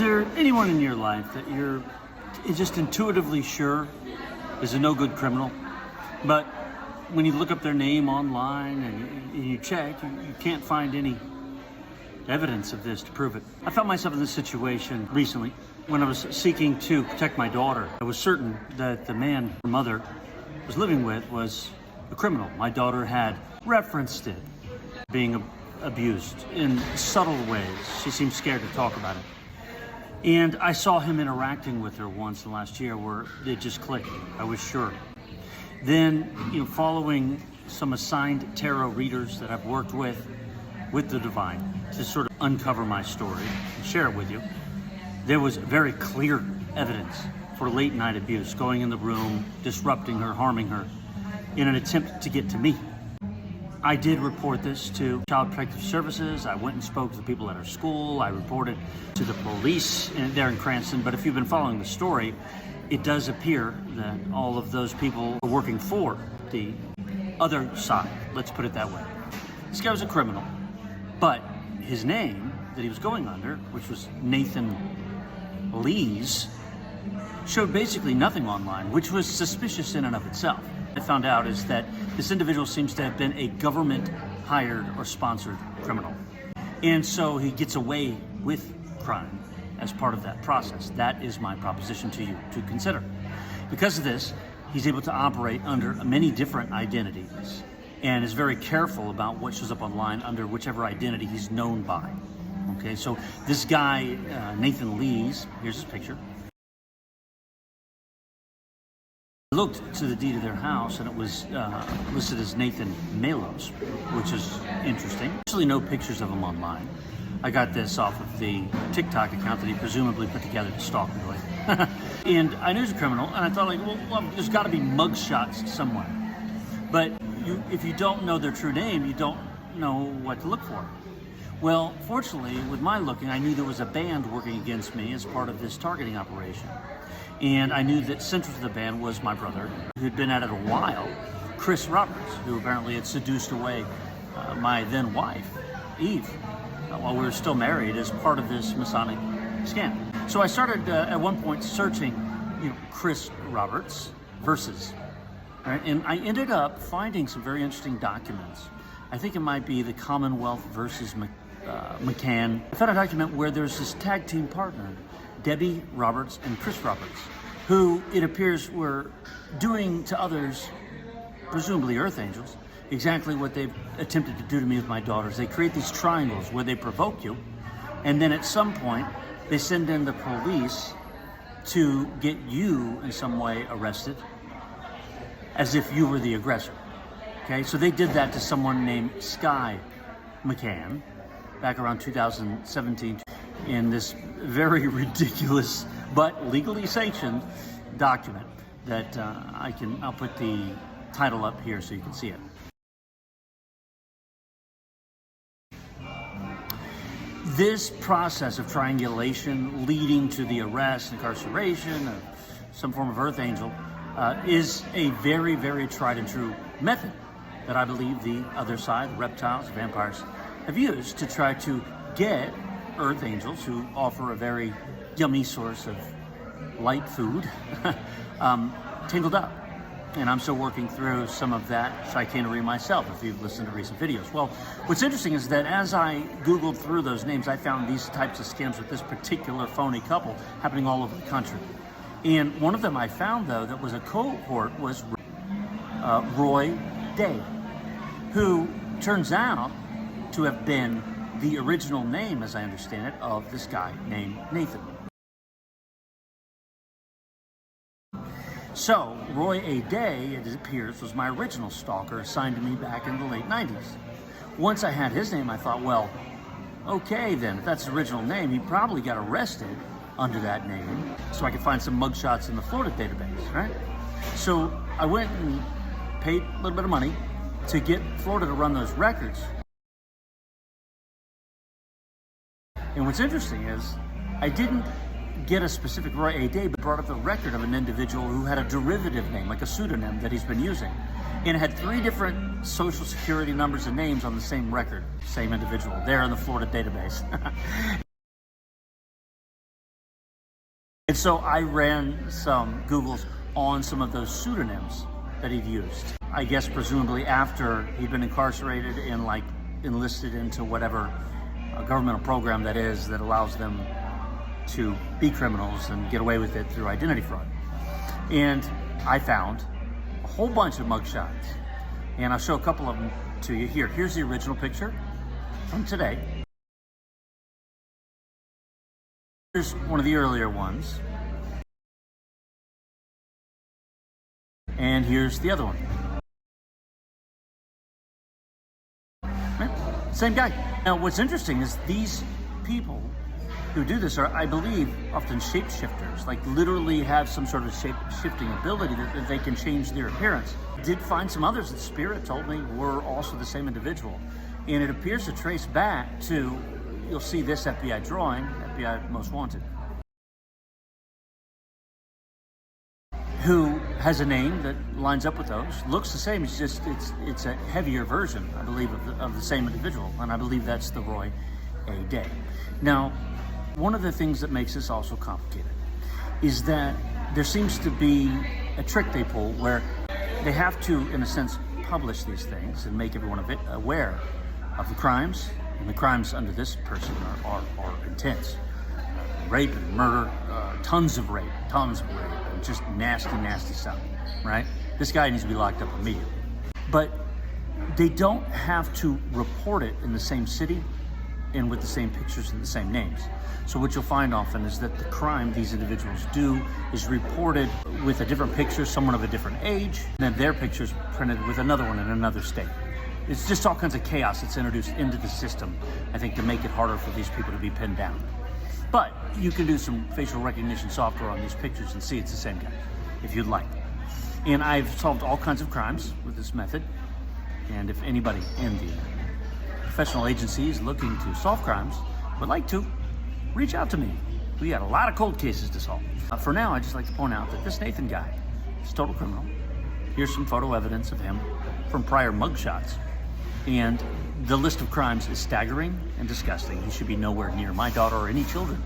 there anyone in your life that you're just intuitively sure is a no good criminal, but when you look up their name online and you check, you can't find any evidence of this to prove it? I found myself in this situation recently when I was seeking to protect my daughter. I was certain that the man her mother was living with was a criminal. My daughter had referenced it being abused in subtle ways. She seemed scared to talk about it. And I saw him interacting with her once in the last year where it just clicked. I was sure. Then, following some assigned tarot readers that I've worked with the divine to sort of uncover my story and share it with you, there was very clear evidence for late night abuse, going in the room, disrupting her, harming her, in an attempt to get to me. I did report this to Child Protective Services. I went and spoke to the people at our school. I reported to the police there in Cranston. But if you've been following the story, it does appear that all of those people are working for the other side. Let's put it that way. This guy was a criminal, but his name that he was going under, which was Nathan Lees, showed basically nothing online, which was suspicious in and of itself. I found out is that this individual seems to have been a government hired or sponsored criminal. And so he gets away with crime as part of that process. That is my proposition to you to consider. Because of this, he's able to operate under many different identities and is very careful about what shows up online under whichever identity he's known by. Okay, so this guy, Nathan Lees, here's his picture. I looked to the deed of their house and it was listed as Nathan Malos, which is interesting. Actually, no pictures of him online. I got this off of the TikTok account that he presumably put together to stalk me with. And I knew he was a criminal, and I thought, well there's got to be mugshots somewhere. But if you don't know their true name, you don't know what to look for. Well, fortunately, with my looking, I knew there was a band working against me as part of this targeting operation. And I knew that central to the band was my brother, who had been at it a while, Chris Roberts, who apparently had seduced away my then wife, Eve, while we were still married, as part of this Masonic scam. So I started at one point searching, Chris Roberts versus, right? And I ended up finding some very interesting documents. I think it might be the Commonwealth versus McCann. I found a document where there's this tag team partner, Debbie Roberts and Chris Roberts, who it appears were doing to others, presumably Earth Angels, exactly what they've attempted to do to me with my daughters. They create these triangles where they provoke you, and then at some point, they send in the police to get you in some way arrested, as if you were the aggressor. Okay, so they did that to someone named Sky McCann back around 2017 in this very ridiculous but legally sanctioned document that I'll put the title up here so you can see it. This process of triangulation leading to the arrest, incarceration of some form of Earth Angel is a very, very tried and true method that I believe the other side, reptiles, vampires, have used to try to get Earth Angels, who offer a very yummy source of light food, tangled up. And I'm still working through some of that chicanery myself, if you've listened to recent videos. Well, what's interesting is that as I Googled through those names, I found these types of scams with this particular phony couple happening all over the country. And one of them I found, though, that was a cohort was Roy Day, who turns out to have been the original name, as I understand it, of this guy named Nathan. So, Roy A. Day, it appears, was my original stalker assigned to me back in the late 90s. Once I had his name, I thought, well, okay then, if that's his original name, he probably got arrested under that name, so I could find some mugshots in the Florida database, right? So I went and paid a little bit of money to get Florida to run those records. And what's interesting is, I didn't get a specific Roy A. Day, but brought up the record of an individual who had a derivative name, like a pseudonym that he's been using. And it had 3 different social security numbers and names on the same record, same individual, there in the Florida database. And so I ran some Googles on some of those pseudonyms that he'd used. I guess presumably after he'd been incarcerated and like enlisted into whatever governmental program that is that allows them to be criminals and get away with it through identity fraud. And I found a whole bunch of mugshots, and I'll show a couple of them to you here. Here's the original picture from today. Here's one of the earlier ones. And here's the other one. Right? Same guy. Now, what's interesting is these people who do this are, I believe, often shapeshifters, like literally have some sort of shape-shifting ability that they can change their appearance. Did find some others that Spirit told me were also the same individual. And it appears to trace back to, you'll see this FBI drawing, FBI Most Wanted, who has a name that lines up with those, looks the same, it's just, it's a heavier version, I believe, of the same individual, and I believe that's the Roy A. Day. Now, one of the things that makes this also complicated is that there seems to be a trick they pull where they have to, in a sense, publish these things and make everyone aware of the crimes, and the crimes under this person are intense. Rape and murder, tons of rape, and just nasty, nasty stuff, right? This guy needs to be locked up immediately. But they don't have to report it in the same city and with the same pictures and the same names. So what you'll find often is that the crime these individuals do is reported with a different picture, someone of a different age, and then their picture's printed with another one in another state. It's just all kinds of chaos that's introduced into the system, I think, to make it harder for these people to be pinned down. But you can do some facial recognition software on these pictures and see it's the same guy, if you'd like. And I've solved all kinds of crimes with this method. And if anybody in the professional agencies looking to solve crimes would like to, reach out to me. We got a lot of cold cases to solve. For now, I'd just like to point out that this Nathan guy is a total criminal. Here's some photo evidence of him from prior mugshots. And the list of crimes is staggering and disgusting. He should be nowhere near my daughter or any children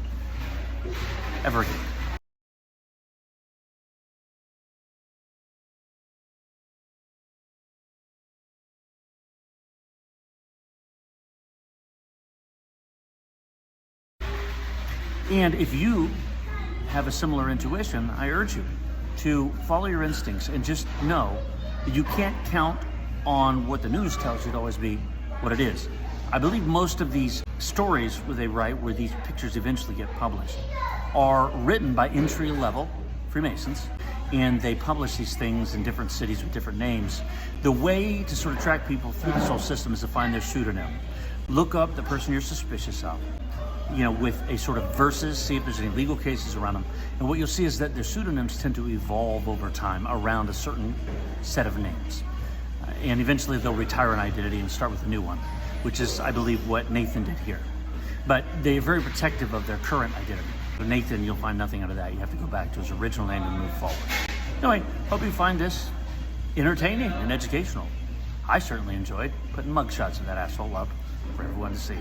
ever again. And if you have a similar intuition, I urge you to follow your instincts and just know that you can't count on what the news tells you to always be what it is. I believe most of these stories where they write, where these pictures eventually get published, are written by entry-level Freemasons, and they publish these things in different cities with different names. The way to sort of track people through this whole system is to find their pseudonym. Look up the person you're suspicious of, with a sort of versus, see if there's any legal cases around them. And what you'll see is that their pseudonyms tend to evolve over time around a certain set of names. And eventually they'll retire an identity and start with a new one, which is, I believe, what Nathan did here. But they're very protective of their current identity. With Nathan, you'll find nothing out of that. You have to go back to his original name and move forward. Anyway, hope you find this entertaining and educational. I certainly enjoyed putting mugshots of that asshole up for everyone to see.